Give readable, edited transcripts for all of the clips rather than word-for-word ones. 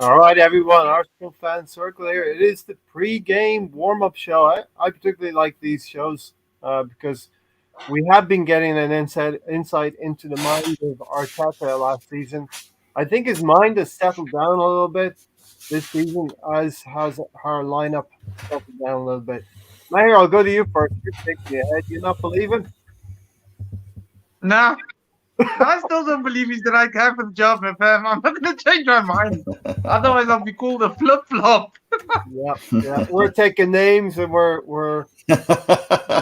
All right, everyone, Arsenal fan circle here. It is the pre-game warm-up show. I particularly like these shows because we have been getting an insight into the mind of Arteta last season. I think his mind has settled down a little bit this season, as has our lineup settled down a little bit. Mayor, I'll go to you first. You're shaking your head. You're not believing? Nah, I still don't believe he's the right guy for the job, man, fam. I'm not gonna change my mind. Otherwise, I'll be called a flip flop. Yeah, yeah. We're taking names and we're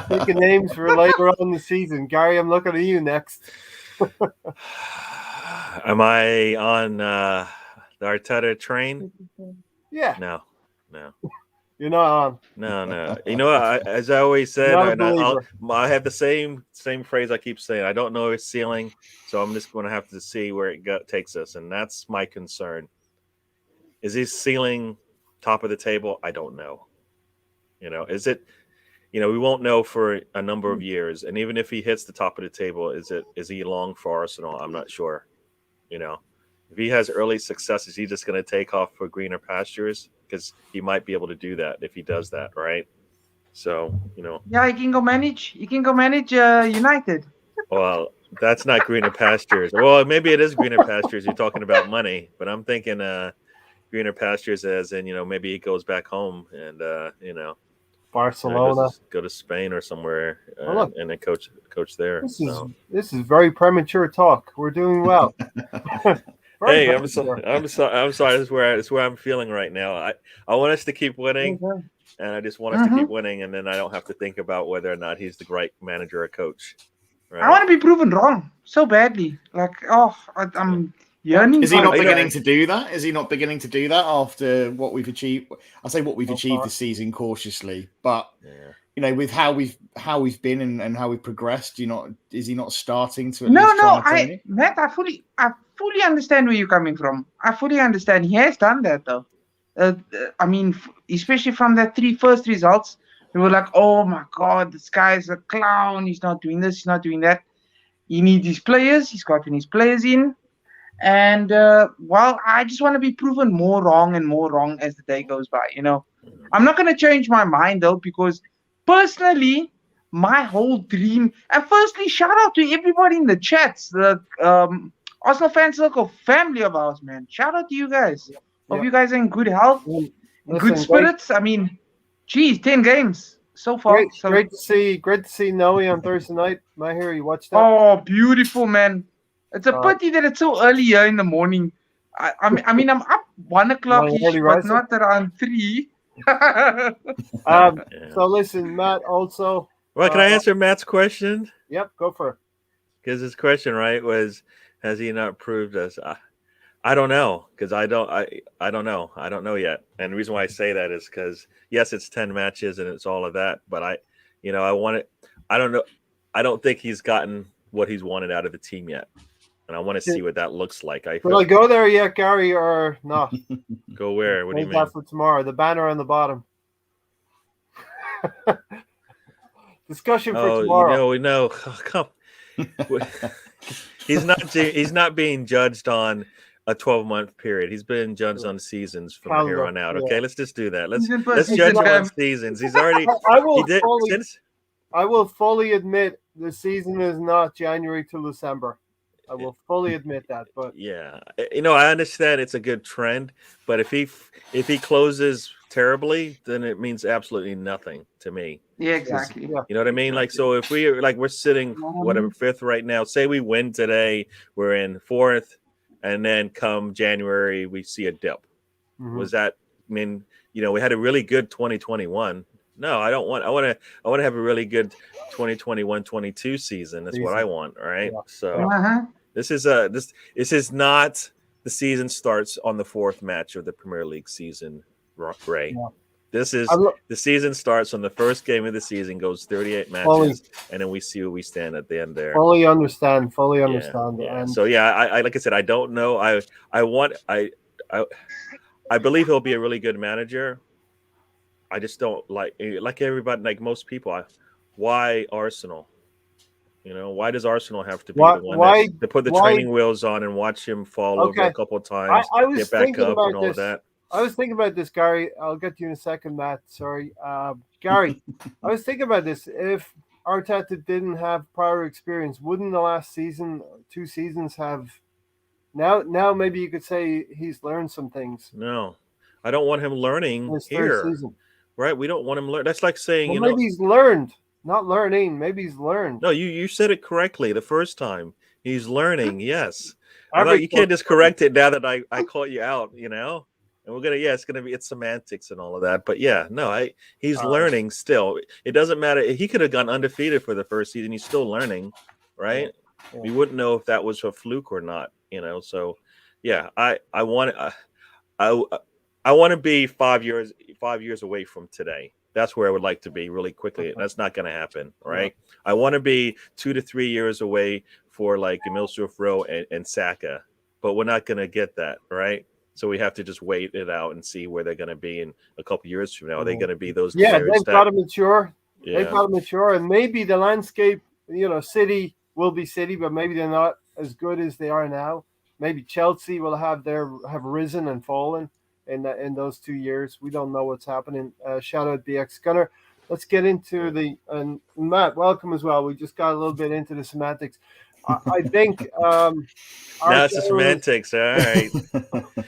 taking names for later on in the season. Gary, I'm looking at you next. Am I on the Arteta train? Yeah, No, no, you're not on. no. You know, as I always said, Not a and believer. I have the same phrase I keep saying. I don't know his ceiling, so I'm just going to have to see where takes us, and that's my concern. Is his ceiling top of the table? I don't know. Is it? We won't know for a number of years, and even if he hits the top of the table, is he long for Arsenal? I'm not sure. If he has early success, is he just going to take off for greener pastures? Because he might be able to do that if he does that, right? So, Yeah, he can go manage. He can go manage United. well, that's not greener pastures. Well, maybe it is greener pastures. You're talking about money, but I'm thinking greener pastures as in, maybe he goes back home and Barcelona. go to Spain or somewhere Oh, look, and then coach there. This is very premature talk. We're doing well. Very Hey, premature. I'm sorry. This is where I'm feeling right now. I want us to keep winning, Okay. and I just want us to keep winning, and then I don't have to think about whether or not he's the right manager or coach. Right? I want to be proven wrong so badly. Like, I'm yearning. Is he for not it. beginning to do that? Is he not beginning to do that after what we've achieved? I say what we've achieved this season cautiously, but with how we've been and how we've progressed, is he not starting to at least try and attain it? Matt, I fully understand where you're coming from. I fully understand. He has done that though. I mean, especially from the first results, we were like, "Oh my God, this guy's a clown. He's not doing this. He's not doing that." He needs his players. He's gotten his players in. And I just want to be proven more wrong and more wrong as the day goes by. I'm not going to change my mind though, because personally, my whole dream. And firstly, shout out to everybody in the chats, the Arsenal fan circle family of ours, man. Shout out to you guys. Hope you guys are in good health, good spirits. I mean, geez, 10 games so far. Great to see Noe on Thursday night. Mahir, you watched that? Oh, beautiful, man. It's a pity that it's so early here in the morning. I mean, I'm up 1 o'clock-ish, but not around 3. So listen, Matt, also. Well, can I answer Matt's question? Yep, go for it. Because his question, right, was, has he not proved us? I don't know, because I don't know. I don't know yet. And the reason why I say that is because, yes, it's 10 matches and it's all of that. But I want it. I don't know. I don't think he's gotten what he's wanted out of the team yet. And I want to see what that looks like. Will I go there yet, Gary, or not? Go where? What do you mean? That's for tomorrow. The banner on the bottom. Discussion for tomorrow. We know. Oh, come. He's not being judged on a 12-month period. He's been judged on seasons from here on out. Okay, let's just do that. Let's judge him on seasons. He's already. I will fully admit the season is not January to December. I will fully admit that, but yeah, I understand it's a good trend, but if he closes terribly, then it means absolutely nothing to me. Yeah, exactly. You know what I mean? Like, so if we're sitting fifth right now, say we win today, we're in fourth, and then come January we see a dip. Mm-hmm. Was that? I mean, we had a really good 2021. No, I don't want. I want to have a really good 2021-22 season. That's what I want. All right. Yeah. So this is not the season starts on the fourth match of the Premier League season, Ray. Yeah. This is the season starts on the first game of the season, goes 38 matches, and then we see where we stand at the end there. Fully understand. Yeah. And so I like I said, I don't know. I believe he'll be a really good manager. I just don't like everybody, like most people. Why Arsenal? You know, why does Arsenal have to be Why? the one Why? to put the Why? training wheels on and watch him fall over a Okay. couple of times, I get was back thinking up, and about all of this. that? I was thinking about this, Gary. I'll get to you in a second, Matt. Sorry, Gary. I was thinking about this. If Arteta didn't have prior experience, wouldn't the last season, 2 seasons, have now maybe you could say he's learned some things No, I don't want him in learning his third here. season. Right? We don't want him learn. That's like saying, Well, you know, maybe he's learned, not learning. Maybe he's learned. no, you said it correctly the first time. He's learning. Yes. I'm not, Every you can't coach just correct it now that I caught you out, you know? And we're gonna, yeah, it's semantics and all of that. But yeah, no, he's All right. learning still. It doesn't matter. He could have gone undefeated for the first season. He's still learning, right? Yeah. We wouldn't know if that was a fluke or not, you know. So yeah, I want I I want to be 5 years away from today. That's where I would like to be really quickly. That's not going to happen, right? Yeah. I want to be 2 to 3 years away for like Emil Smith Rowe and Saka, but we're not going to get that, right? So we have to just wait it out and see where they're going to be in a couple years from now. Are they going to be those players? They've got to mature. Yeah. They've got to mature, and maybe the landscape, City will be City, but maybe they're not as good as they are now. Maybe Chelsea will have risen and fallen in those 2 years. We don't know what's happening. Shout out BX Gunner. Let's get into and Matt, welcome as well. We just got a little bit into the semantics. I think now it's the semantics. All right.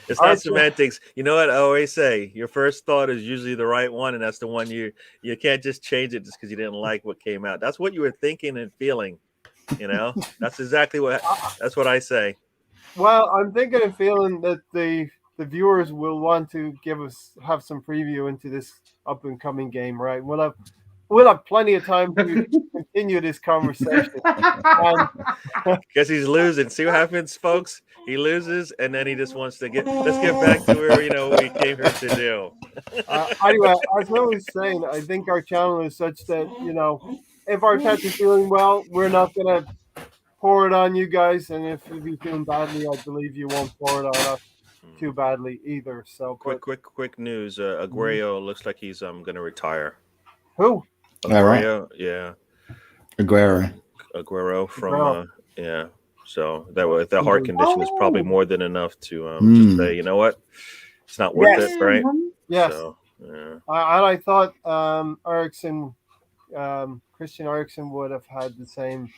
It's not semantics. You know what I always say? Your first thought is usually the right one, and that's the one you can't just change it just because you didn't like what came out. That's what you were thinking and feeling. You know, that's exactly that's what I say. Well, I'm thinking and feeling that the viewers will want to have some preview into this up and coming game, right? We'll have plenty of time to continue this conversation. Because he's losing. See what happens, folks? He loses, and then he just wants to let's get back to where we came here to do. Anyway, as I was saying, I think our channel is such that if Arteta's doing well, we're not gonna pour it on you guys, and if you're doing badly, I believe you won't pour it on us too badly either. So quick news. Aguero looks like he's going to retire. Who? Aguero, right. Yeah. Aguero from yeah. So the heart condition is probably more than enough to just say, you know what, it's not worth it, right? Yes. So, yeah. I thought Eriksen, Christian Eriksen would have had the same,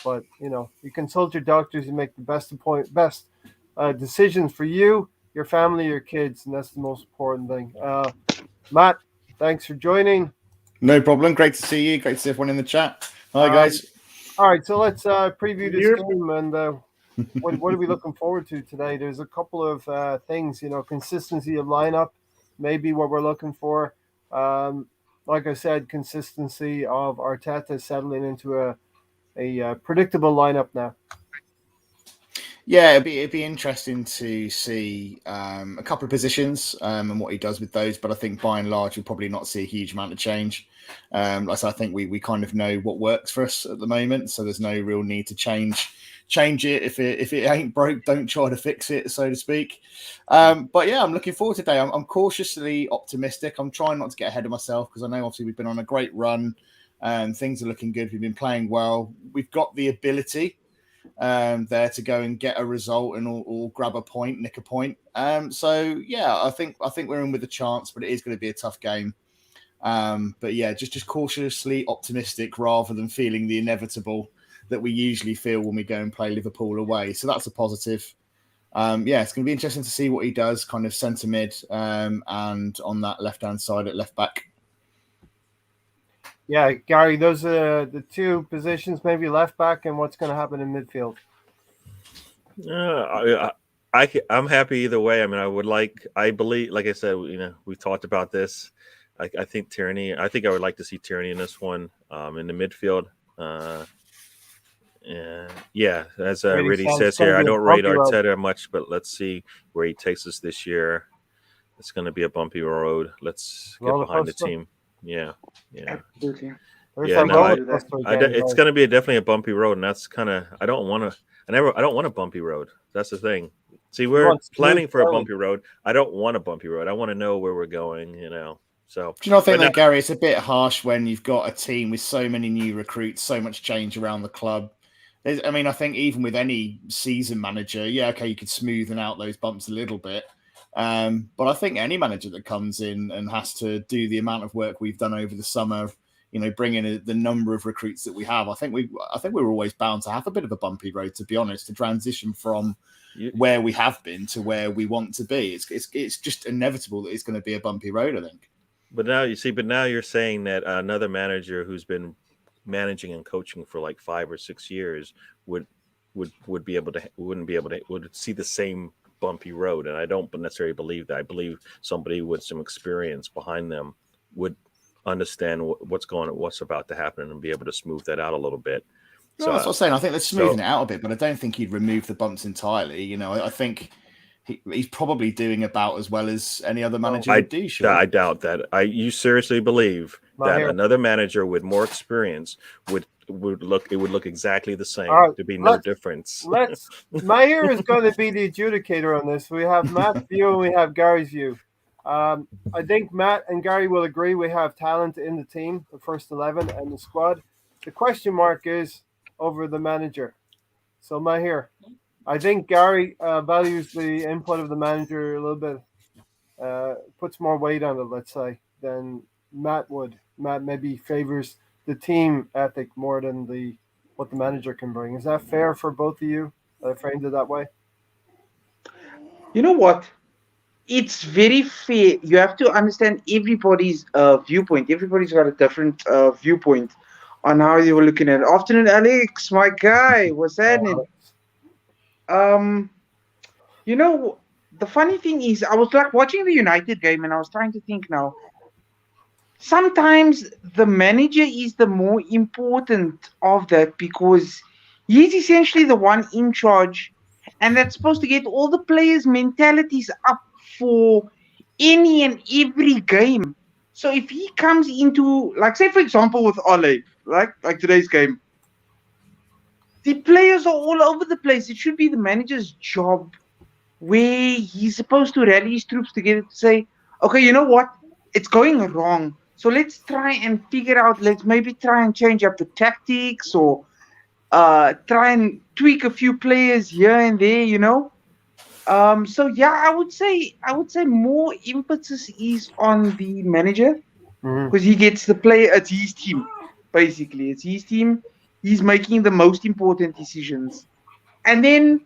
but you consult your doctors and make the best decisions for you, your family, your kids, and that's the most important thing. Matt, thanks for joining. No problem. Great to see you. Great to see everyone in the chat. Hi, guys. All right, so let's preview this game, and what are we looking forward to today? There's a couple of things, consistency of lineup, maybe what we're looking for. Like I said, consistency of Arteta settling into a predictable lineup now. Yeah, it'd be interesting to see a couple of positions and what he does with those. But I think by and large, we'll probably not see a huge amount of change. Like I said, I think we kind of know what works for us at the moment, so there's no real need to change it. If it ain't broke, don't try to fix it, so to speak. But yeah, I'm looking forward to today. I'm cautiously optimistic. I'm trying not to get ahead of myself because I know obviously we've been on a great run and things are looking good. We've been playing well. We've got the ability there to go and get a result and or grab a point, nick a point. So yeah, I think we're in with a chance, but it is going to be a tough game. But yeah, just cautiously optimistic rather than feeling the inevitable that we usually feel when we go and play Liverpool away. So that's a positive. Yeah, it's going to be interesting to see what he does, kind of centre mid and on that left hand side at left back. Yeah, Gary, those are the two positions, maybe left back, and what's going to happen in midfield. I'm happy either way. I mean, I believe, like I said, we talked about this. I think Tierney. I think I would like to see Tierney in this one in the midfield. Yeah, as Riddy says here, I don't rate Arteta much, but let's see where he takes us this year. It's going to be a bumpy road. Let's get behind the team. Yeah. Absolutely. Yeah, no, it's going to be definitely a bumpy road, and that's kind of I don't want a bumpy road. That's the thing. See, we're planning for a bumpy road. I don't want a bumpy road. I want to know where we're going. So, do you not think that, Gary, it's a bit harsh when you've got a team with so many new recruits, so much change around the club? I think even with any season manager, you could smoothen out those bumps a little bit. But I think any manager that comes in and has to do the amount of work we've done over the summer, bring in the number of recruits that we have, I think we're always bound to have a bit of a bumpy road, to be honest, to transition from where we have been to where we want to be. It's just inevitable that it's going to be a bumpy road, I think. But now you're saying that another manager who's been managing and coaching for like 5 or 6 years would see the same bumpy road, and I don't necessarily believe that. I believe somebody with some experience behind them would understand what's about to happen and be able to smooth that out a little bit. So that's what I'm saying. I think they're smoothing it out a bit, but I don't think he'd remove the bumps entirely. I think he's probably doing about as well as any other manager would do. Sure. I doubt that. You seriously believe that another manager with more experience would look exactly the same. There'd be no difference. Mahir is going to be the adjudicator on this. We have Matt's view and we have Gary's view. I think Matt and Gary will agree we have talent in the team, the first 11 and the squad. The question mark is over the manager. So Mahir, I think Gary values the input of the manager a little bit, puts more weight on it, let's say, than Matt would. Matt maybe favors the team ethic more than what the manager can bring. Is that fair for both of you? I framed it that way. You know what? It's very fair. You have to understand everybody's viewpoint. Everybody's got a different viewpoint on how they were looking at it. Afternoon, Alex, my guy. What's happening? The funny thing is, I was like watching the United game and I was trying to think now. Sometimes the manager is the more important of that because he's essentially the one in charge, and that's supposed to get all the players' mentalities up for any and every game. So if he comes into, like, say for example with Ole, like today's game, the players are all over the place. It should be the manager's job where he's supposed to rally his troops together to say, okay, you know what? It's going wrong. So let's try and figure out, let's maybe try and change up the tactics or try and tweak a few players here and there, I would say more emphasis is on the manager because he gets the player. It's his team, basically. It's his team. He's making the most important decisions. And then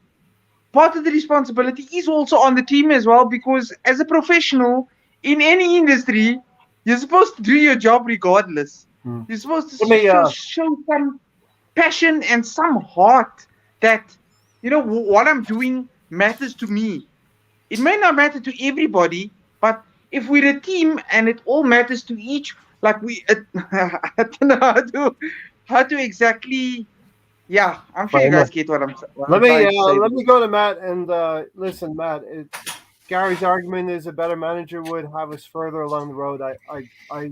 part of the responsibility is also on the team as well, because as a professional in any industry, you're supposed to do your job regardless. You're supposed to show some passion and some heart that, what I'm doing matters to me. It may not matter to everybody, but if we're a team and it all matters to each, like I don't know how to exactly. Yeah, I'm sure you guys get what I'm saying. Let me go to Matt and listen, Matt. Gary's argument is a better manager would have us further along the road. I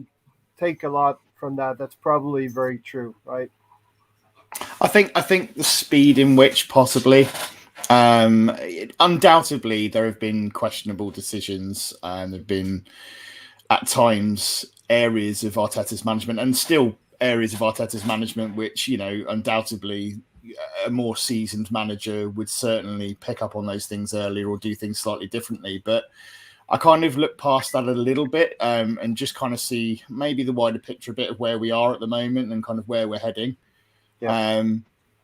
take a lot from that. That's probably very true, right? I think the speed in which possibly, undoubtedly, there have been questionable decisions and there have been at times areas of Arteta's management and still areas of Arteta's management which, undoubtedly a more seasoned manager would certainly pick up on those things earlier or do things slightly differently. But I kind of look past that a little bit and just kind of see maybe the wider picture a bit of where we are at the moment and kind of where we're heading. Yeah.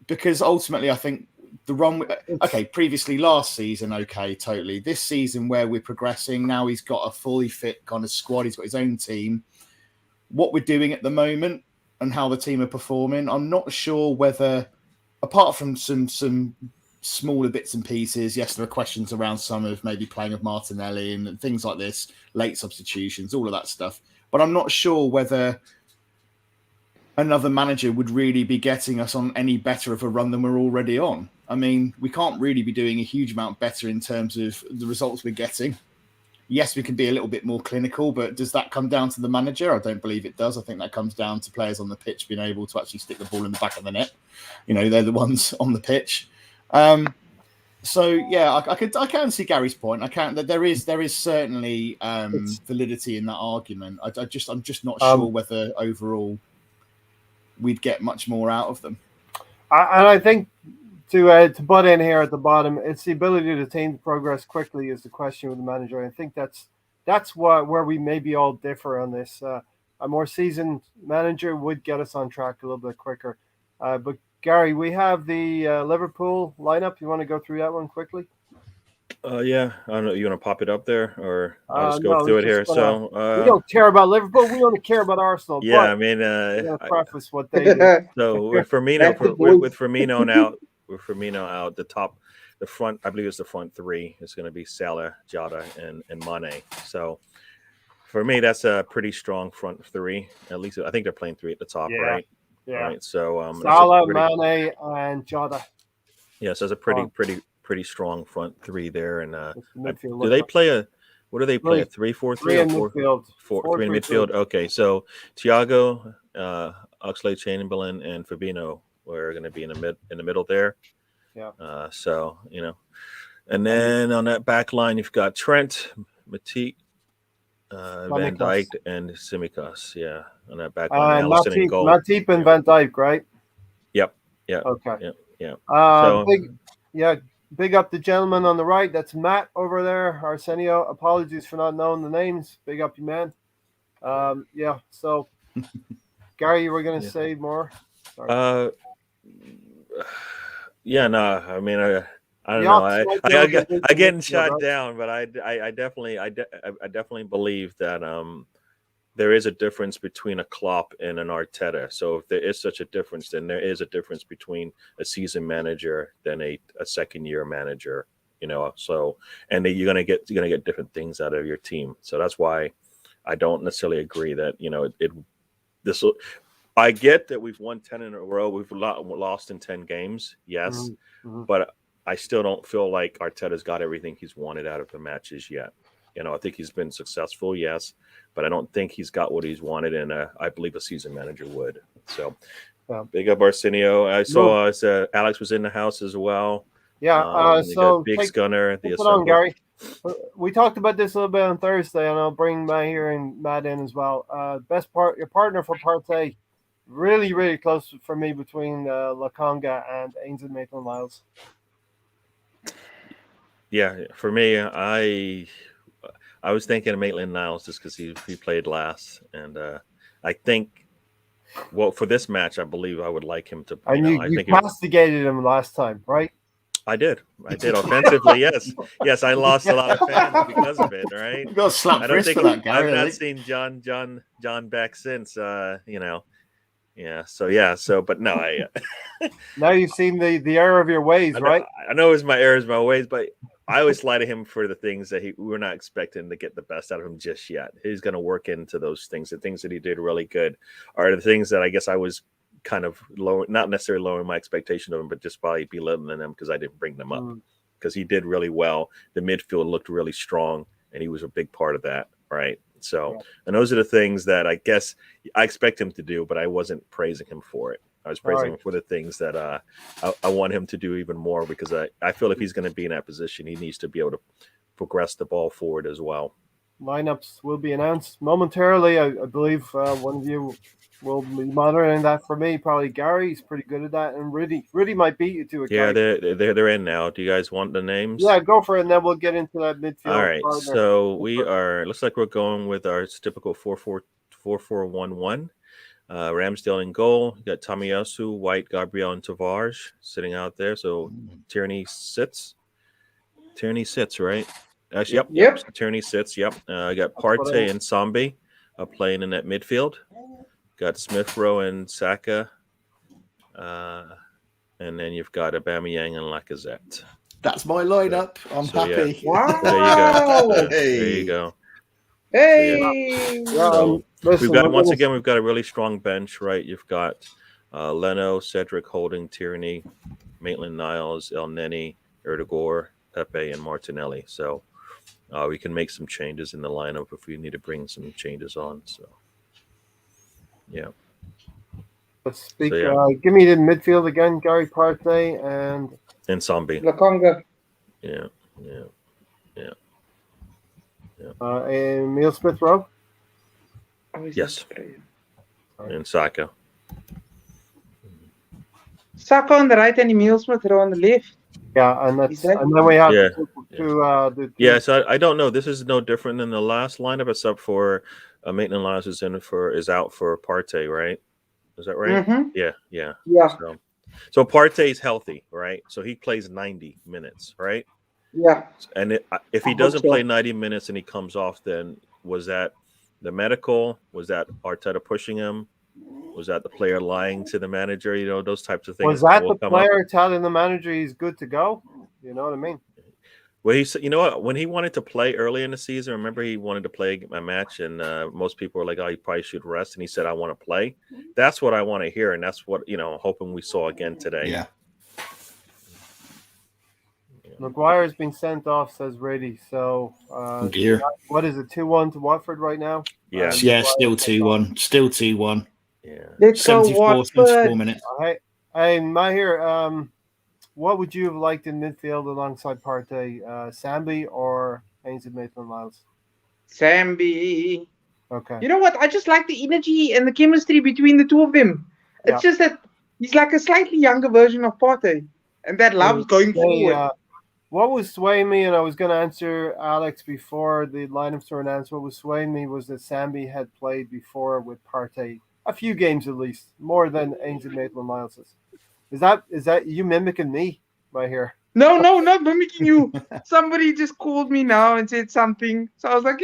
Because ultimately, I think the run, previously last season, totally. This season where we're progressing, now he's got a fully fit kind of squad. He's got his own team. What we're doing at the moment and how the team are performing, I'm not sure whether, apart from some smaller bits and pieces, yes, there are questions around some of maybe playing of Martinelli and things like this, late substitutions, all of that stuff. But I'm not sure whether another manager would really be getting us on any better of a run than we're already on. I mean, we can't really be doing a huge amount better in terms of the results we're getting. Yes, we can be a little bit more clinical, but does that come down to the manager? I don't believe it does. I think that comes down to players on the pitch being able to actually stick the ball in the back of the net. They're the ones on the pitch. So yeah, I can see Gary's point. I can that there is certainly validity in that argument. I'm just not sure whether overall we'd get much more out of them. And I think to butt in here at the bottom, it's the ability of the team to progress quickly is the question with the manager. I think that's where we maybe all differ on this. A more seasoned manager would get us on track a little bit quicker. But Gary, we have the Liverpool lineup. You want to go through that one quickly? Yeah, I don't know. You want to pop it up there, or I'll just go No, through it here. So we don't care about Liverpool. We only care about Arsenal. yeah, but I mean, I'm gonna preface what they do. so with Firmino, with Firmino out, the front, I believe it's the front three. It's going to be Salah, Jota, and Mane. So for me, that's a pretty strong front three. At least I think they're playing three at the top, right? Yeah. Right. So Salah, Mane, and Jota. Yeah, so it's a pretty strong front three there. And do they play what do they play? A 3-4-3 three in midfield. 3 in midfield. Okay, so Thiago, Oxlade-Chamberlain, and Fabinho were going to be in the middle there. Yeah. So and then on that back line, you've got Trent, Matip, Van Dijk, and Tsimikas. Yeah, on that back line. Alisson in goal. Matip and Van Dijk, right? Yep. Yeah. Okay. Yeah. Big up the gentleman on the right. That's Matt over there. Arsenio. Apologies for not knowing the names. Big up you, man. So Gary, you were going to say more? Sorry. Yeah, no. I mean, I don't know. I getting shot down, but I definitely believe that there is a difference between a Klopp and an Arteta. So if there is such a difference, then there is a difference between a seasoned manager than a second year manager. So and you're gonna get different things out of your team. So that's why I don't necessarily agree that this will. I get that we've won 10 in a row. We've lost in 10 games, yes, but I still don't feel like Arteta's got everything he's wanted out of the matches yet. I think he's been successful, yes, but I don't think he's got what he's wanted, and I believe a seasoned manager would. So, big up Arsenio. I saw Alex was in the house as well. Yeah, so Big Gunner. Put on, Gary. We talked about this a little bit on Thursday, and I'll bring Matt in as well. Your partner for Partey, really, really close for me between Lokonga and Ainsley Maitland-Niles. Yeah, for me, I was thinking of Maitland-Niles just because he played last, and I think, for this match, I believe I would like him to. And you castigated him last time, right? I did offensively. Yes. I lost a lot of fans because of it. Right. You got slapped wrist for that, Gary. I've not seen John back since. Yeah. So, but no, now you've seen the error of your ways, right? I know it's my errors, my ways, but I always lie to him for the things that we're not expecting to get the best out of him just yet. He's going to work into those things. The things that he did really good are the things that I guess I was kind of low, not necessarily lowering my expectation of him, but just probably belittling them because I didn't bring them up. Because he did really well. The midfield looked really strong, and he was a big part of that, right? So, and those are the things that I guess I expect him to do, but I wasn't praising him for it. I was praising him for the things that I want him to do even more, because I feel if he's going to be in that position, he needs to be able to progress the ball forward as well. Lineups will be announced momentarily. I believe one of you will be monitoring that for me. Probably Gary. He's pretty good at that, and Rudy might beat you to it. Yeah, they're in now. Do you guys want the names? Yeah, go for it, and then we'll get into that midfield. All right. Partner. So looks like we're going with our typical 4-4-1-1. Ramsdale in goal. You got Tomiyasu, White, Gabriel, and Tavares sitting out there. So Tierney sits, right? Actually, yep. Tierney sits. Yep. I got Partey and Sambi playing in that midfield. Got Smith Rowe and Saka, and then you've got Aubameyang and Lacazette. That's my lineup. I'm happy. Yeah. Wow. There you go. Hey. So we've got a really strong bench, right? You've got Leno, Cedric, Holding, Tierney, Maitland-Niles, El Neni, Erdegaard, Pepe, and Martinelli. So we can make some changes in the lineup if we need to bring some changes on. So yeah. Let's speak. Give me the midfield again: Gary, Partey, and Sambi. Lokonga. Yeah. Emil Smith Rowe. Oh, he's Yes. Australian. And Saka. Saka on the right and Emil Smith Rowe on the left. Yeah, and Is that then we have Yeah. the Yeah, so I don't know. This is no different than the last lineup, except for Maitland Niles is out for Partey, right? Is that right? Mm-hmm. Yeah. Yeah. So Partey's healthy, right? So he plays 90 minutes, right? Yeah. And if he I hope doesn't so. play 90 minutes and he comes off, then was that the medical? Was that Arteta pushing him? Was that the player lying to the manager? You know, those types of things. Was that will the come player up. telling the manager he's good to go? You know what I mean? Well, he said, you know what? When he wanted to play early in the season, remember he wanted to play a match, and most people were like, "Oh, he probably should rest," and he said, "I want to play." That's what I want to hear, and that's what hoping we saw again today. Yeah. Maguire's been sent off, says Brady. So, Oh dear. what is it? 2-1 to Watford right now. Yeah. Yeah, still 2-1. Still 2-1. Yeah. Let's go 74 Watford. minutes. Hey, Mahir, what would you have liked in midfield alongside Partey, Sambi or Ainsley Maitland-Niles? Sambi. Okay. You know what? I just like the energy and the chemistry between the two of them. It's just that he's like a slightly younger version of Partey, and that loves going forward. What was swaying me, and I was going to answer Alex before the lineups were announced, what was swaying me was that Sambi had played before with Partey, a few games at least, more than Ainsley Maitland-Niles. Is that you mimicking me right here? No, not mimicking you. Somebody just called me now and said something, so I was like,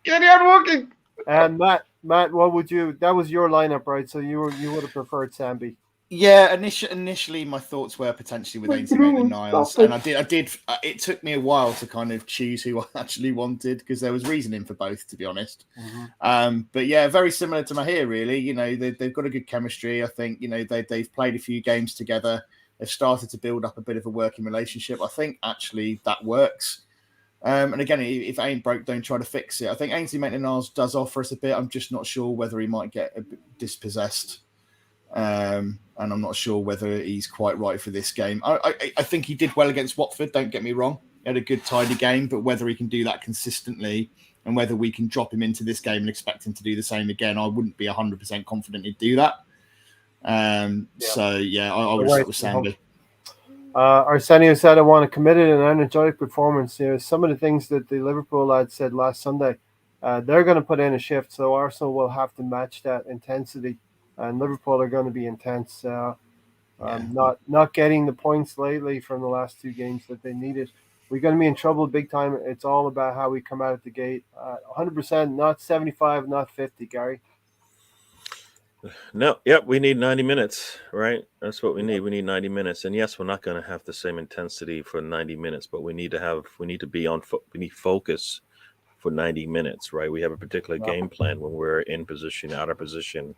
carry on walking. And Matt, what would you? That was your lineup, right? So you would have preferred Sambi. Yeah, initially my thoughts were potentially with Ainsley Maitland-Niles, and I did. It took me a while to kind of choose who I actually wanted because there was reasoning for both, to be honest. Mm-hmm. But yeah, very similar to Mahir, really. You know, they've got a good chemistry. I think they've played a few games together. They've started to build up a bit of a working relationship. I think actually that works. And again, if it ain't broke, don't try to fix it. I think Ainsley Maitland-Niles does offer us a bit. I'm just not sure whether he might get a bit dispossessed. And I'm not sure whether he's quite right for this game. I think he did well against Watford, don't get me wrong. He had a good, tidy game, but whether he can do that consistently and whether we can drop him into this game and expect him to do the same again, I wouldn't be 100% confident he'd do that. So, yeah, I would start with Sambi. Arsenio said, I want a committed and energetic performance. Some of the things that the Liverpool lads said last Sunday, they're going to put in a shift, so Arsenal will have to match that intensity. And Liverpool are going to be intense. Not getting the points lately from the last two games that they needed. We're going to be in trouble big time. It's all about how we come out of the gate. 100%, not 75, not 50, Gary. No, yep, we need 90 minutes, right? That's what we need. We need 90 minutes. And yes, we're not going to have the same intensity for 90 minutes, but we need to be on we need focus for 90 minutes, right? We have a particular game plan when we're in position, out of position,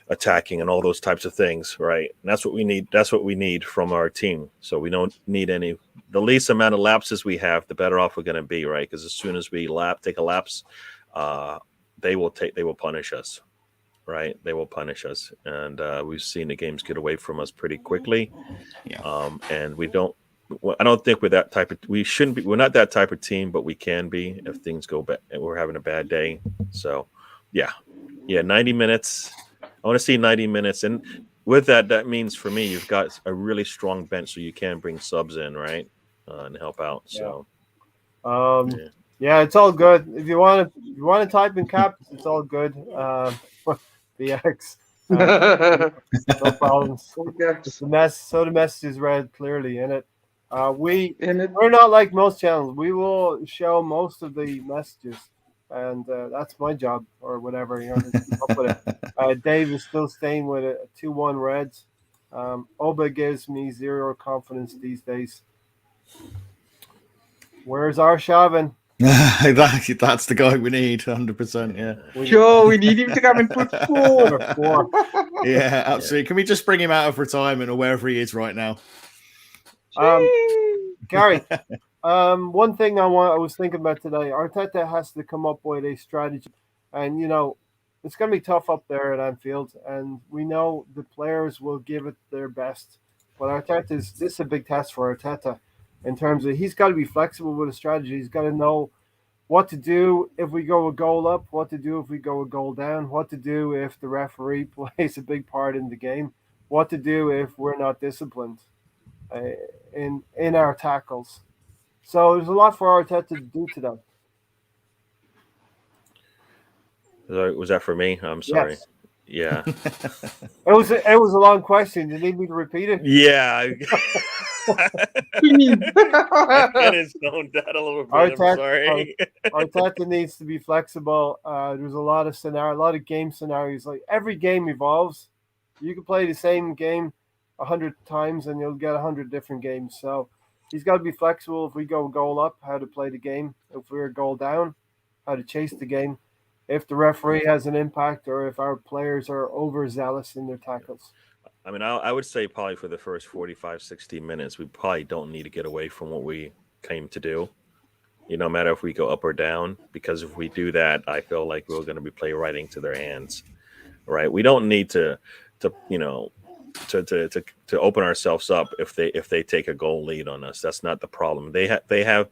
attacking, and all those types of things, right? And that's what we need. That's what we need from our team. So we don't need the least amount of lapses we have, the better off we're going to be, right? Because as soon as we take a lapse, they will punish us, right? They will punish us, and we've seen the games get away from us pretty quickly. Yeah. And we don't. I don't think we're that type of. We shouldn't be. We're not that type of team, but we can be if things go bad. We're having a bad day. So, yeah, 90 minutes. I want to see 90 minutes, and with that means for me, you've got a really strong bench, so you can bring subs in, right, and help out. So, it's all good. If you want to type in caps, it's all good. BX, no problems. The message is read clearly in it. We're not like most channels. We will show most of the messages, and that's my job or whatever. To keep up with it. Dave is still staying with a 2-1 Reds. Oba gives me zero confidence these days. Where's Arshavin? That's the guy we need, 100%. Yeah. Sure, we need him to come and put four. Yeah, absolutely. Can we just bring him out of retirement or wherever he is right now? Gary, one thing I was thinking about today, Arteta has to come up with a strategy, and it's going to be tough up there at Anfield, and we know the players will give it their best. But this is a big test for Arteta in terms of he's got to be flexible with a strategy. He's got to know what to do if we go a goal up, what to do if we go a goal down, what to do if the referee plays a big part in the game, what to do if we're not disciplined uh, in our tackles. So there's a lot for Arteta to do today. Was that for me? I'm sorry. Yes. Yeah. It was a long question. Do you need me to repeat it? Yeah. Please. I kind of zoned out a little bit. I'm sorry. Arteta needs to be flexible. There's a lot of game scenarios. Like every game evolves. You can play the same game 100 times and you'll get 100 different games. So he's got to be flexible. If we go goal up, how to play the game. If we're a goal down, how to chase the game. If the referee has an impact or if our players are overzealous in their tackles. I mean, I would say probably for the first 45, 60 minutes, we probably don't need to get away from what we came to do. No matter if we go up or down, because if we do that, I feel like we're going to be play right into their hands, right? We don't need to open ourselves up if they take a goal lead on us. That's not the problem. They have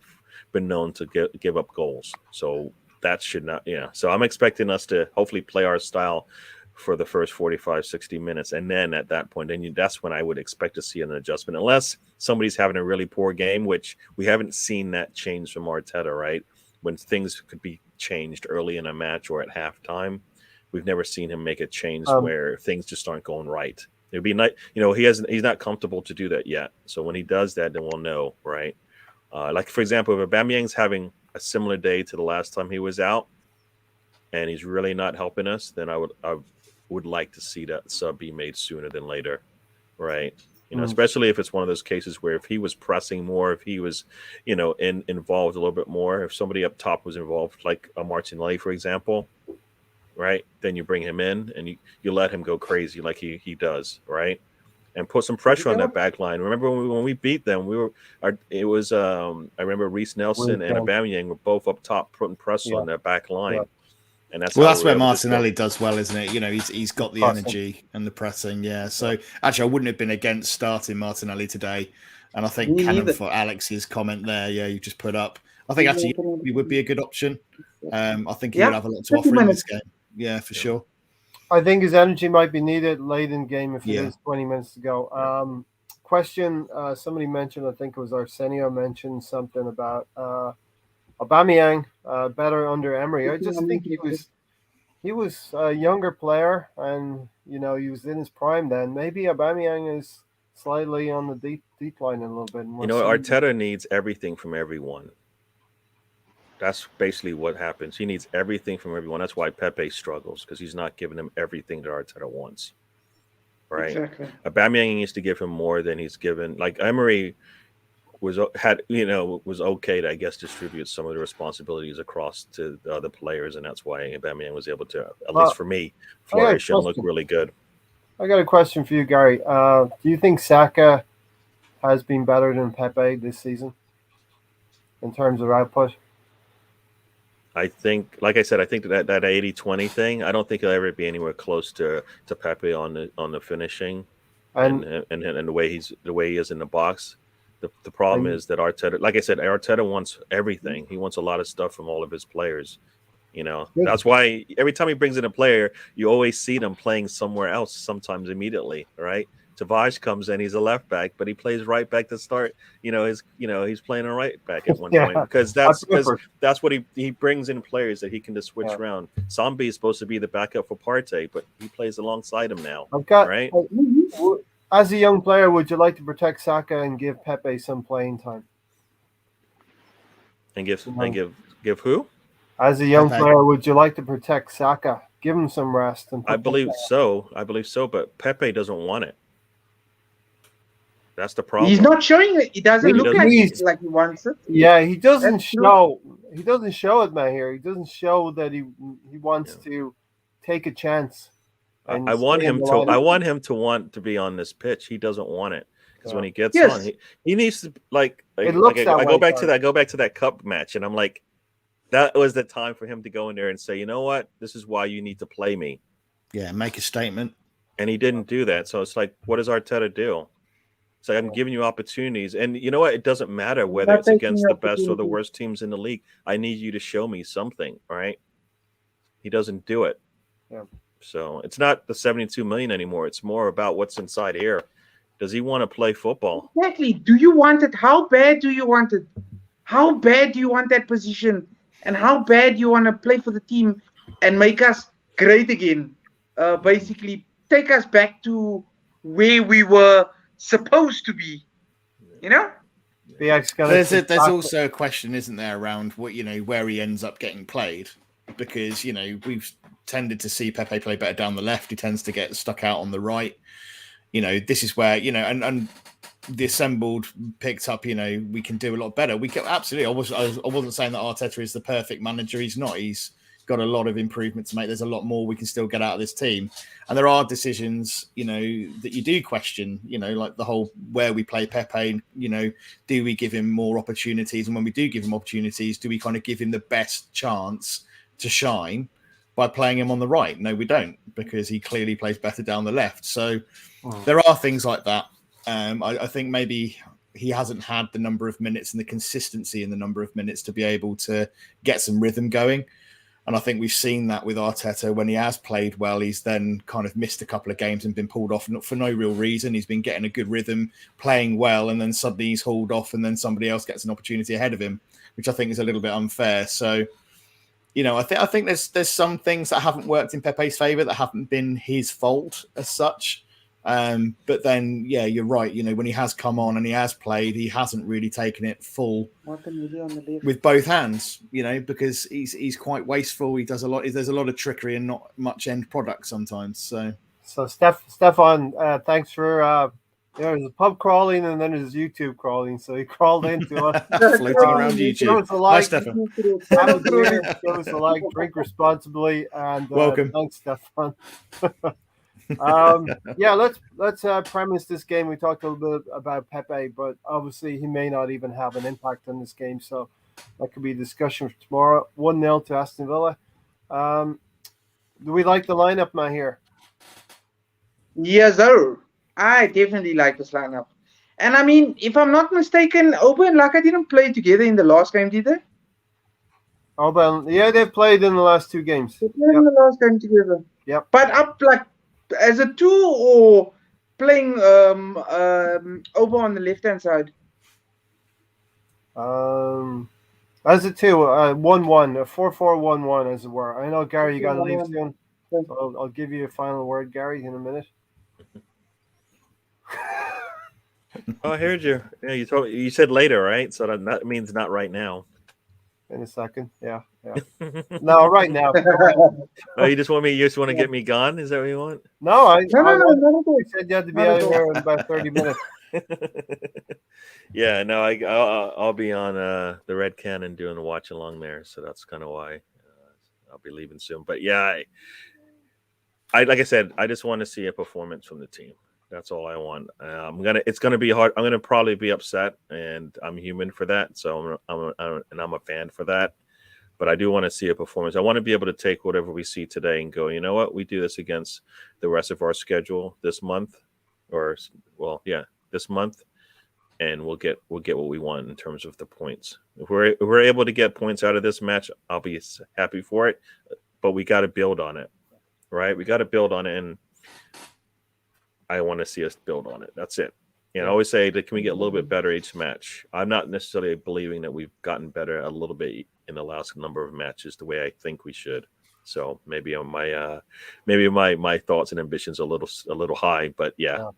been known to give up goals, so that should not. So I'm expecting us to hopefully play our style for the first 45, 60 minutes. And then at that point, that's when I would expect to see an adjustment, unless somebody's having a really poor game, which we haven't seen that change from Arteta, right? When things could be changed early in a match or at halftime, we've never seen him make a change where things just aren't going right. It'd be nice, he's not comfortable to do that yet. So when he does that, then we'll know, right? Like, for example, if Aubameyang's having a similar day to the last time he was out, and he's really not helping us, then I would like to see that sub be made sooner than later, right? Especially if it's one of those cases where if he was pressing more, if he was, involved a little bit more, if somebody up top was involved, like a Martinelli, for example, right? Then you bring him in and you let him go crazy like he does, right? And put some pressure on that back line. Remember when we beat them, I remember Reece Nelson and Aubameyang were both up top putting pressure on that back line. Yeah. And that's where Martinelli does well, isn't it? He's got the energy and the pressing. Yeah. So actually, I wouldn't have been against starting Martinelli today. And I think canon for Alex's comment there, you just put up. I think actually he would be a good option. I think he would have a lot to offer in this game. Yeah, for sure. I think his energy might be needed late in the game if it is 20 minutes to go. Question, somebody mentioned, I think it was Arsenio mentioned something about Aubameyang better under Emery. I just think he was a younger player and, he was in his prime then. Maybe Aubameyang is slightly on the decline a little bit. Arteta needs everything from everyone. That's basically what happens. He needs everything from everyone. That's why Pepe struggles, because he's not giving him everything that Arteta wants. Right? Exactly. Aubameyang needs to give him more than he's given. Like Emery was okay to, I guess, distribute some of the responsibilities across to the other players, and that's why Aubameyang was able to, at least for me, flourish and look really good. I got a question for you, Gary. Do you think Saka has been better than Pepe this season in terms of output? I think, like I said, I think that 80-20 thing, I don't think he'll ever be anywhere close to Pepe on the finishing and the way he is in the box. The problem is that Arteta, like I said, Arteta wants everything. He wants a lot of stuff from all of his players. That's why every time he brings in a player, you always see them playing somewhere else, sometimes immediately, right? Tavares comes in, he's a left back, but he plays right back to start. He's playing a right back at one point because that's what he brings in players that he can just switch around. Zombie is supposed to be the backup for Partey, but he plays alongside him now. Right? As a young player, would you like to protect Saka and give Pepe some playing time? And give who? As a young player, would you like to protect Saka? Give him some rest. I believe so, but Pepe doesn't want it. That's the problem. He's not showing it. It doesn't look like he wants it. Yeah, he doesn't show. He doesn't show it, man. Here, he doesn't show that he wants to take a chance. I want him to. I want him to want to be on this pitch. He doesn't want it because when he gets on, he needs to I go back to that cup match, and I'm like, that was the time for him to go in there and say, you know what, this is why you need to play me. Yeah, make a statement. And he didn't do that. So it's like, what does Arteta do? So I'm giving you opportunities, and you know what? It doesn't matter whether Not it's taking against the the best or the opportunity. worst teams in the league. I need you to show me something, right? He doesn't do it. Yeah. So it's not the 72 million anymore. It's more about what's inside here. Does he want to play football? Exactly. Do you want it? How bad do you want it? How bad do you want that position? And how bad you want to play for the team and make us great again? Basically, take us back to where we were supposed to be. You know? BX gonna There's take there's back- also a question, isn't there, around what where he ends up getting played, because we've tended to see Pepe play better down the left. He tends to get stuck out on the right. This is where and the assembled picked up. We can do a lot better. We can absolutely. I wasn't saying that Arteta is the perfect manager. He's not. He's got a lot of improvement to make. There's a lot more we can still get out of this team, and there are decisions, that you do question. Like the whole where we play Pepe. Do we give him more opportunities? And when we do give him opportunities, do we kind of give him the best chance to shine by playing him on the right? No, we don't, because he clearly plays better down the left. So there are things like that. I think maybe he hasn't had the number of minutes and the consistency in the number of minutes to be able to get some rhythm going. And I think we've seen that with Arteta. When he has played well, he's then kind of missed a couple of games and been pulled off for no real reason. He's been getting a good rhythm, playing well, and then suddenly he's hauled off, and then somebody else gets an opportunity ahead of him, which I think is a little bit unfair. So, I think there's some things that haven't worked in Pepe's favour that haven't been his fault as such. But then, yeah, you're right. When he has come on and he has played, he hasn't really taken it full with both hands. Because he's quite wasteful. He does a lot. There's a lot of trickery and not much end product sometimes. So Stefan, thanks for there's a pub crawling and then there's YouTube crawling. So he crawled into us. Floating around YouTube. Hi, Stefan. Give us a like, drink responsibly, and welcome. Thanks, Stefan. Yeah, let's premise this game. We talked a little bit about Pepe, but obviously he may not even have an impact on this game, so that could be a discussion for tomorrow. 1-0 to Aston Villa. Do we like the lineup, Matt, here? Yes, sir. I definitely like this lineup. And I mean, if I'm not mistaken, Oba and Laka didn't play together in the last game, did they? Oba, yeah, they've played in the last two games. They played in the last game together. Yep. But up as a two, or playing Oba on the left hand side? As a two, 1-1, a 4-4-1-1, as it were. I know, Gary, you got to leave soon. So I'll give you a final word, Gary, in a minute. Oh, I heard you. Yeah, you said later, right? So that means not right now. In a second, yeah. No, right now. Oh, you just want to get me gone? Is that what you want? No, No. You said you had to be out of here in about 30 minutes. Yeah, no, I'll be on the Red Cannon doing the watch along there, so that's kind of why I'll be leaving soon. But yeah, I like I said, I just want to see a performance from the team. That's all I want. It's gonna be hard. I'm gonna probably be upset, and I'm human for that. So I'm a fan for that. But I do want to see a performance. I want to be able to take whatever we see today and go, you know what? We do this against the rest of our schedule this month, this month, and we'll get what we want in terms of the points. If we're able to get points out of this match, I'll be happy for it. But we got to build on it, right? We got to build on it, and I want to see us build on it. That's it. I always say that, can we get a little bit better each match? I'm not necessarily believing that we've gotten better a little bit in the last number of matches the way I think we should. So maybe my thoughts and ambitions are a little high, but yeah.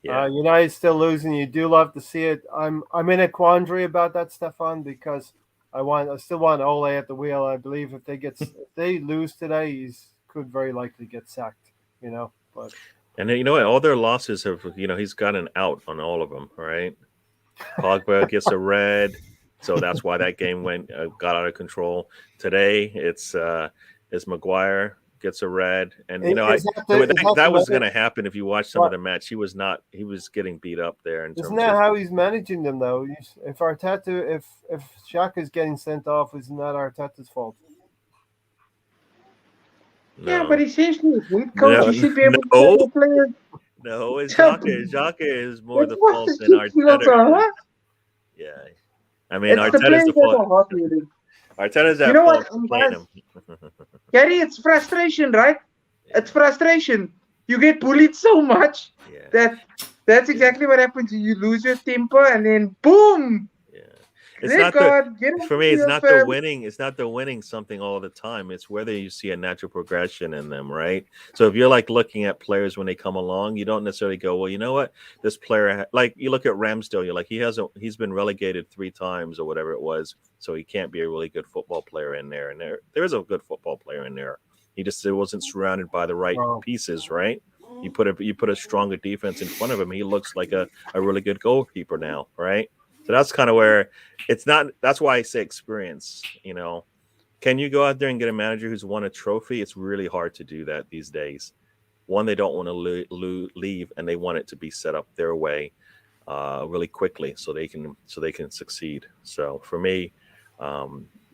United still losing. You do love to see it. I'm in a quandary about that, Stefan, because I still want Ole at the wheel. I believe if they lose today, he could very likely get sacked. But. And you know what? All their losses have, he's gotten out on all of them, right? Pogba gets a red, so that's why that game got out of control. Today, it's Maguire gets a red, and that was going to happen if you watch some of the match. He was getting beat up there. Isn't that how he's managing them, though? If Xhaka's getting sent off, isn't that Arteta's fault? No. Yeah, but essentially, coach, you should be able to play players. No, it's Xhaka. Xhaka is more That's the what fault than it feels Arteta. like. Yeah, I mean It's the Arteta's players the that fault. are hot headed. Arteta's You at know what, fault for playing guys? him. Gary, it's frustration, right? It's frustration. You get bullied so much Yeah, that's exactly what happens. You lose your temper and then boom! yeah. It's Thank not the God, get on for the me. It's field, not the fam. winning. It's not the winning something all the time. It's whether you see a natural progression in them, right? So if you're like looking at players when they come along, you don't necessarily go, well, you know what, this player like you look at Ramsdale, you're like he's been relegated 3 times or whatever it was, so he can't be a really good football player in there. And there is a good football player in there. He just wasn't surrounded by the right Well, pieces, right? You put a stronger defense in front of him. He looks like a really good goalkeeper now, right? So that's kind of where it's not. That's why I say experience. Can you go out there and get a manager who's won a trophy? It's really hard to do that these days. One, they don't want to leave, and they want it to be set up their way really quickly so they can succeed. So for me,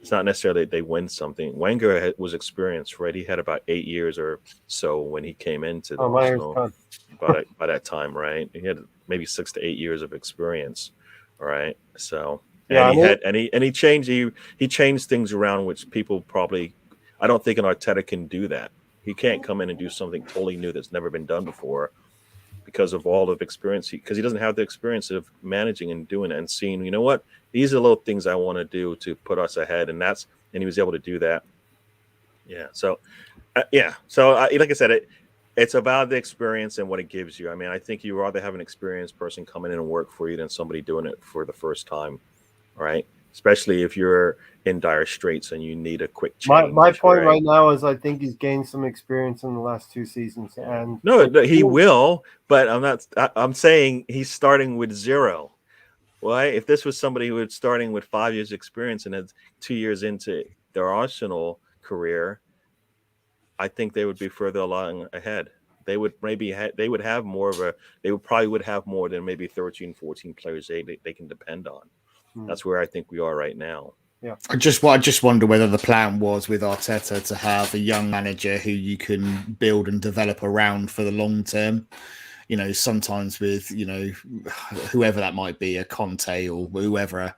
it's not necessarily that they win something. Wenger was experienced, right? He had about 8 years or so when he came into them. my hair's So done. by that time, right? He had maybe 6 to 8 years of experience, right? So Yeah, he changed things around, which people probably I don't think an Arteta can do that. He can't come in and do something totally new that's never been done before because of all of experience. Because he doesn't have the experience of managing and doing it and seeing. You know what? These are little things I want to do to put us ahead, and he was able to do that. Yeah. So like I said, it's about the experience and what it gives you. I mean, I think you rather have an experienced person coming in and work for you than somebody doing it for the first time, right? Especially if you're in dire straits and you need a quick change. My point right? right now is I think he's gained some experience in the last 2 seasons, and No, he will, but I'm not. I'm saying he's starting with zero. Why? If this was somebody who was starting with 5 years experience and had 2 years into their Arsenal career, I think they would be further along ahead. They would they would have more of a they would probably would have more than maybe 13, 14 players they can depend on. That's where I think we are right now. Yeah. I just wonder whether the plan was with Arteta to have a young manager who you can build and develop around for the long term. Sometimes with, whoever that might be, a Conte or whoever,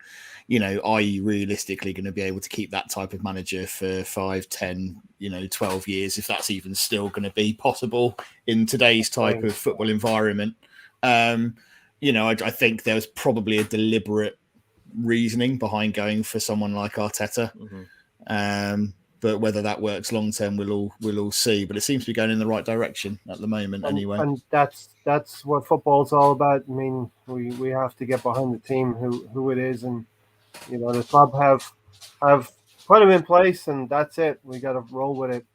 are you realistically going to be able to keep that type of manager for 5, 10, 12 years, if that's even still going to be possible in today's type of football environment? I think there was probably a deliberate reasoning behind going for someone like Arteta. But whether that works long term, we'll all see. But it seems to be going in the right direction at the moment, anyway. And that's what football's all about. I mean, we have to get behind the team who it is, and the club have put him in place, and that's it. We got to roll with it.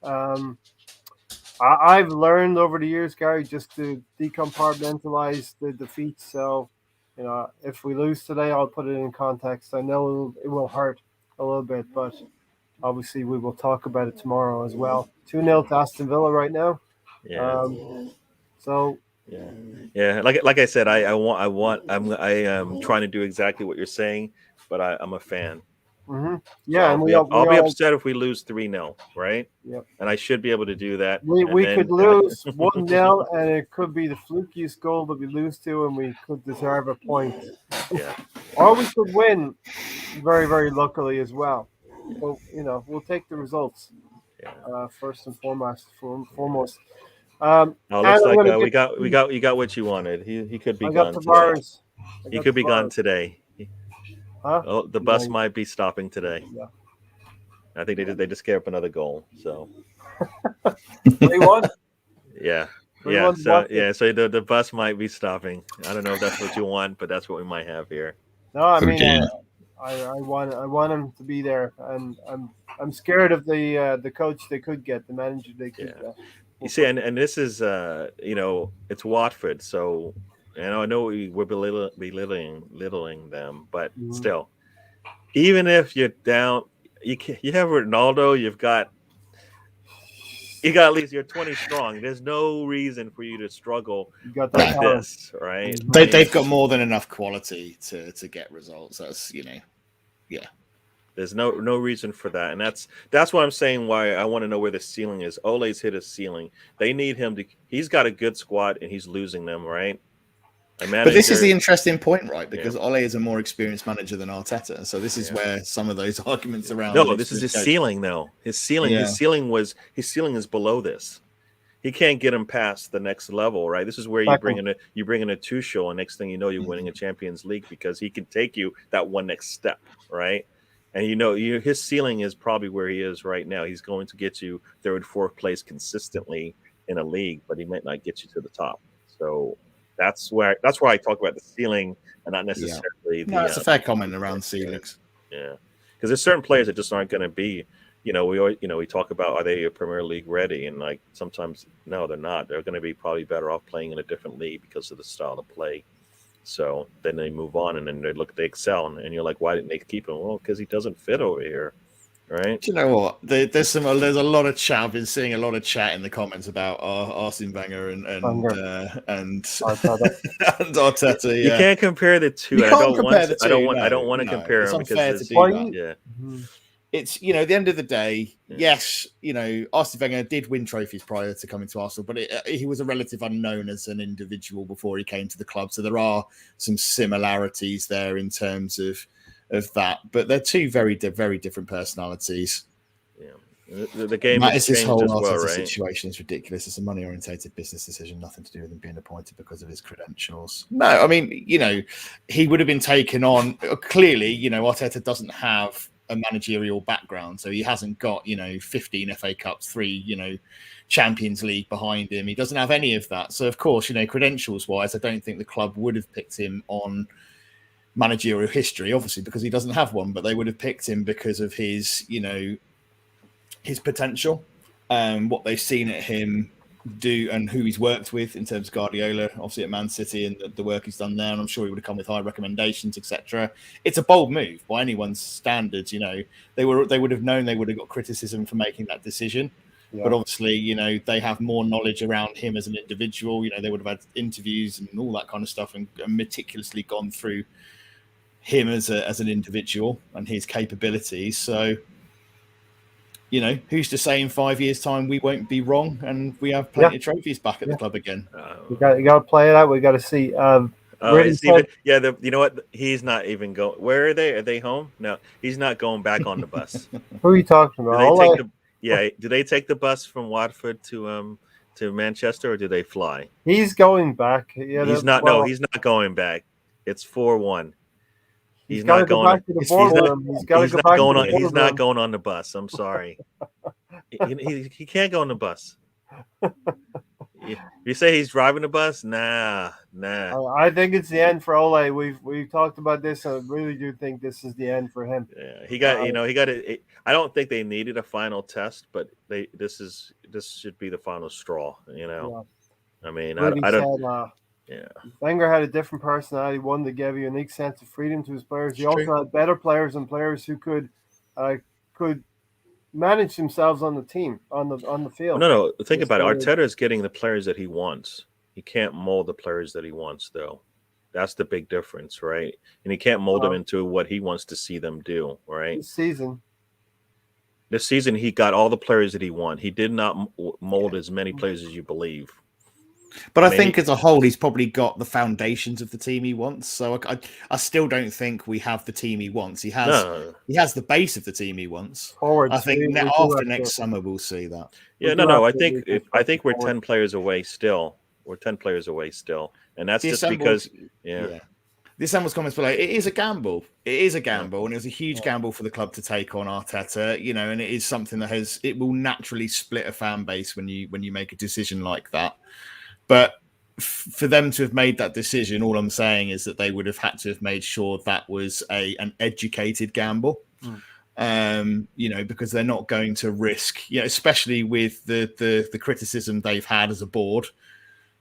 I've learned over the years, Gary, just to decompartmentalize the defeats. So, if we lose today, I'll put it in context. I know it will hurt a little bit, but obviously we will talk about it tomorrow as well. 2-0 to Aston Villa right now. Yeah. So. Yeah. Like I said, I am trying to do exactly what you're saying, but I'm a fan. Mm-hmm. Yeah, so and I'll be upset if we lose 3-0, right? Yep. And I should be able to do that. We could lose 1-0, and it could be the flukiest goal that we lose to, and we could deserve a point. Yeah. Or we could win very, very luckily as well. So we'll take the results. Yeah. First and foremost. Looks like you got what you wanted. He could be gone today. He could be gone today. Huh? Oh, the bus might be stopping today. Yeah. I think they just gave up another goal. So 3-1. Yeah. Yeah. So the bus might be stopping. I don't know if that's what you want, but that's what we might have here. No, I mean I want him to be there, and I'm scared of the coach they could get, the manager they could get. You see, and this is it's Watford, so I know we're belittling them, but still, even if you're down, you have Ronaldo, you've got at least you're 20 strong. There's no reason for you to struggle like this, right? They've got more than enough quality to get results. That's There's no reason for that, and that's why I'm saying why I want to know where the ceiling is. Ole's hit his ceiling. They need him to. He's got a good squad, and he's losing them, right? But this is the interesting point, right? Because Ole is a more experienced manager than Arteta, so this is where some of those arguments around. No, this is his ceiling, though. His ceiling is below this. He can't get him past the next level, right? This is where you bring in a Tuchel, and next thing you know, you're winning a Champions League because he can take you that one next step, right? And his ceiling is probably where he is right now. He's going to get you third, fourth place consistently in a league, but he might not get you to the top. So that's why I talk about the ceiling and not necessarily. No, it's a fair comment around ceilings. Yeah, because there's certain players that just aren't going to be. We talk about, are they a Premier League ready? And like sometimes, no, they're not. They're going to be probably better off playing in a different league because of the style of play. So then they move on, and then they excel, and you're like, why didn't they keep him? Well, because he doesn't fit over here, right? Do you know what? There's a lot of chat. I've been seeing a lot of chat in the comments about Arsene Wenger and Arteta. Yeah. You can't compare the two. I don't want to compare them because it's at the end of the day, yes, Arsene Wenger did win trophies prior to coming to Arsenal, but he was a relative unknown as an individual before he came to the club. So there are some similarities there in terms of that, but they're two very, very different personalities. Yeah, the game that is this whole as well, Arteta right? situation is ridiculous. It's a money-orientated business decision, nothing to do with him being appointed because of his credentials. No, I mean, he would have been taken on. Clearly, Arteta doesn't have a managerial background, so he hasn't got 15 FA Cups, 3 Champions League behind him. He doesn't have any of that. So of course, credentials wise, I don't think the club would have picked him on managerial history, obviously because he doesn't have one, but they would have picked him because of his his potential, what they've seen at him do and who he's worked with in terms of Guardiola, obviously at Man City, and the work he's done there. And I'm sure he would have come with high recommendations, etc. It's a bold move by anyone's standards. They would have known they would have got criticism for making that decision. Yeah. But obviously, they have more knowledge around him as an individual. They would have had interviews and all that kind of stuff and meticulously gone through him as an individual and his capabilities. So, who's to say in 5 years' time we won't be wrong and we have plenty of trophies back at the club again? You got to play it out. We got to see. You know what? He's not even going. Where are they? Are they home? No, he's not going back on the bus. Who are you talking about? Do they take the bus from Watford to Manchester, or do they fly? He's going back. Yeah, he's not. No, he's not going back. It's 4-1. He's not going. He's not going on the bus. I'm sorry. he can't go on the bus. You say he's driving the bus? Nah. I think it's the end for Ole. We've talked about this. I really do think this is the end for him. Yeah, he got it. I don't think they needed a final test, but this should be the final straw. I mean, I don't. Yeah, Wenger had a different personality, one that gave a unique sense of freedom to his players. He also had better players and players who could manage themselves on the team, on the field. No. Think about it. Arteta is getting the players that he wants. He can't mold the players that he wants, though. That's the big difference, right? And he can't mold them into what he wants to see them do, right? This season, he got all the players that he wanted. He did not mold as many players as you believe. But I think as a whole, he's probably got the foundations of the team he wants. So I still don't think we have the team he wants. He has the base of the team he wants. I think after next summer we'll see that. Yeah, I think we're 10 players away still. We're 10 players away still, and that's just because the Assembles comments below. It is a gamble. It is a gamble, and it was a huge gamble for the club to take on Arteta. And it is something that it will naturally split a fan base when you make a decision like that. But for them to have made that decision, all I'm saying is that they would have had to have made sure that was an educated gamble. Because they're not going to risk, especially with the criticism they've had as a board.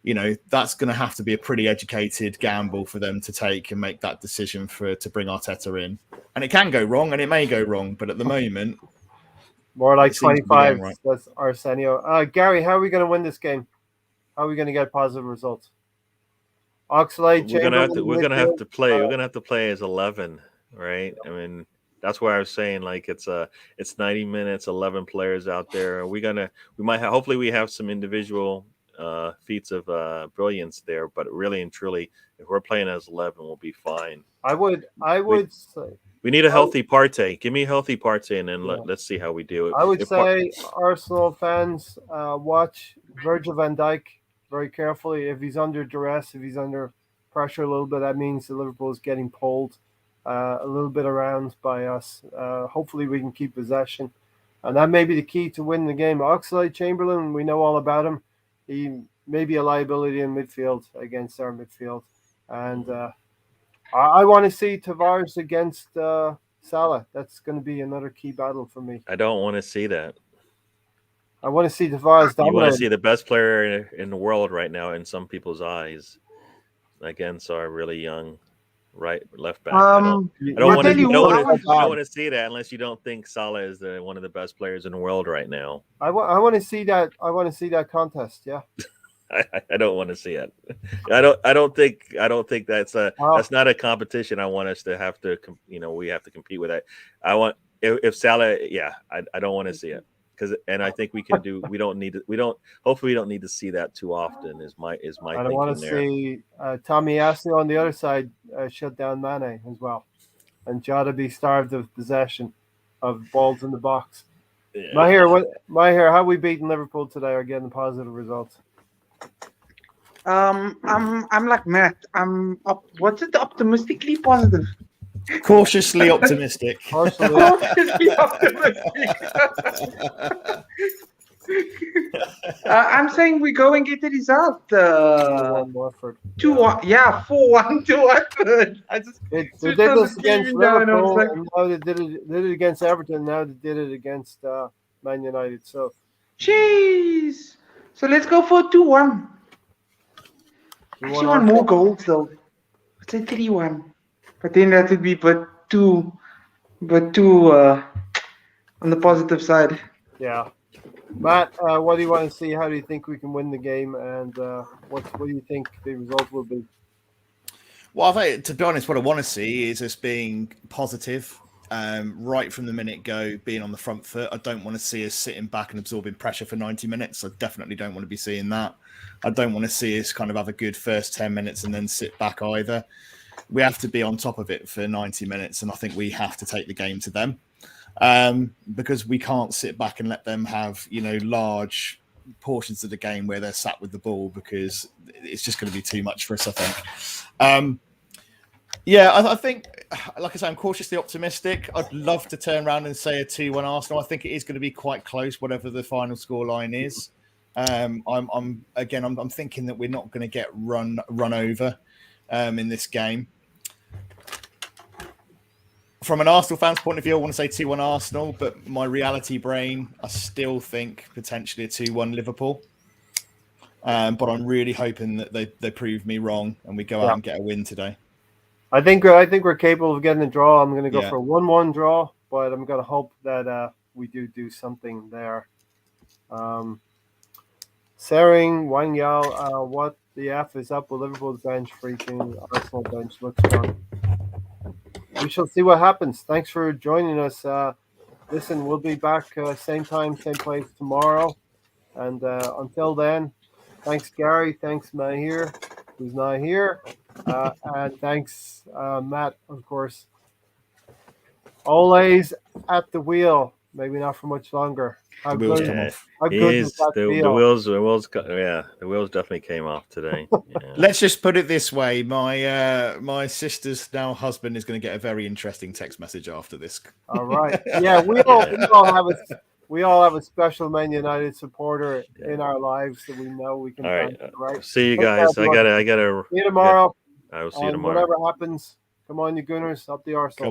That's going to have to be a pretty educated gamble for them to take and make that decision to bring Arteta in. And it can go wrong, and it may go wrong, but at the moment, more like 25. Right. That's Arsenio. Gary, how are we going to win this game? How are we going to get positive results? Oxlade, we're going to have to play. We're going to have to play as 11, right? I mean, That's why I was saying like it's 90 minutes, 11 players out there. Hopefully we have some individual feats of brilliance there, but really and truly, if we're playing as 11, we'll be fine. I would say we need a healthy Partey. Give me a healthy Partey, and then Yeah. let's see how we do it. I would say Arsenal fans watch Virgil van Dijk very carefully. If he's under duress, if he's under pressure a little bit, that means that Liverpool is getting pulled a little bit around by us. Hopefully, we can keep possession, and that may be the key to win the game. Oxlade-Chamberlain, we know all about him. He may be a liability in midfield against our midfield, and I want to see Tavares against Salah. That's going to be another key battle for me. I don't want to see that. I want to see Tavares dominate. You want to see the best player in the world right now in some people's eyes against our really young left back. I don't want to see that unless you don't think Salah is one of the best players in the world right now. I want to see that. I want to see that contest. Yeah. I don't want to see it. I don't think that's not a competition. I want us to have to we have to compete with that. I want if Salah, I don't want to see it and I think we can do. Hopefully we don't need to see that too often. Is my I don't want to see Tommy Ashley on the other side shut down Mane as well, and Jota be starved of possession of balls in the box. Yeah. Mahir, how we beating Liverpool today or getting positive results? I'm like Matt. What's it? Optimistically positive. Cautiously optimistic. Cautiously optimistic. I'm saying we go and get the result. 2-1. Yeah, 4-1 to Watford. I just they did this against Liverpool, and now they did it against Everton. Now they did it against Man United. So, jeez. So let's go for 2-1. Actually, want more goals though. Let's say 3-1. But then that would be but two on the positive side. Yeah. Matt, what do you want to see? How do you think we can win the game? And what do you think the result will be? Well, I think, to be honest, what I want to see is us being positive right from the minute go, being on the front foot. I don't want to see us sitting back and absorbing pressure for 90 minutes. I definitely don't want to be seeing that. I don't want to see us kind of have a good first 10 minutes and then sit back either. We have to be on top of it for 90 minutes, and I think we have to take the game to them because we can't sit back and let them have, large portions of the game where they're sat with the ball, because it's just going to be too much for us, I think. I think, like I say, I'm cautiously optimistic. I'd love to turn around and say a 2-1 Arsenal. I think it is going to be quite close, whatever the final scoreline is. I'm thinking that we're not going to get run over in this game. From an Arsenal fan's point of view, I want to say 2-1 Arsenal, but my reality brain, I still think potentially a 2-1 Liverpool. But I'm really hoping that they prove me wrong and we go out and get a win today. I think we're capable of getting a draw. I'm going to go for a 1-1 draw, but I'm going to hope that we do something there. Sering, Wang Yao, what the F is up with Liverpool's bench freaking Arsenal bench looks strong. We shall see what happens. Thanks for joining us. Listen, we'll be back same time, same place tomorrow. And until then, thanks Gary, thanks Mahir, who's not here, and thanks Matt, of course. Ole's at the wheel. Maybe not for much longer. How good does that feel? The wheels definitely came off today. Yeah. Let's just put it this way: my sister's now husband is going to get a very interesting text message after this. All right, yeah, we all have a special Man United supporter in our lives that we know we can. All right, right. See you guys. I gotta. See you tomorrow. I will see you tomorrow. Whatever happens, come on, you Gunners, up the Arsenal.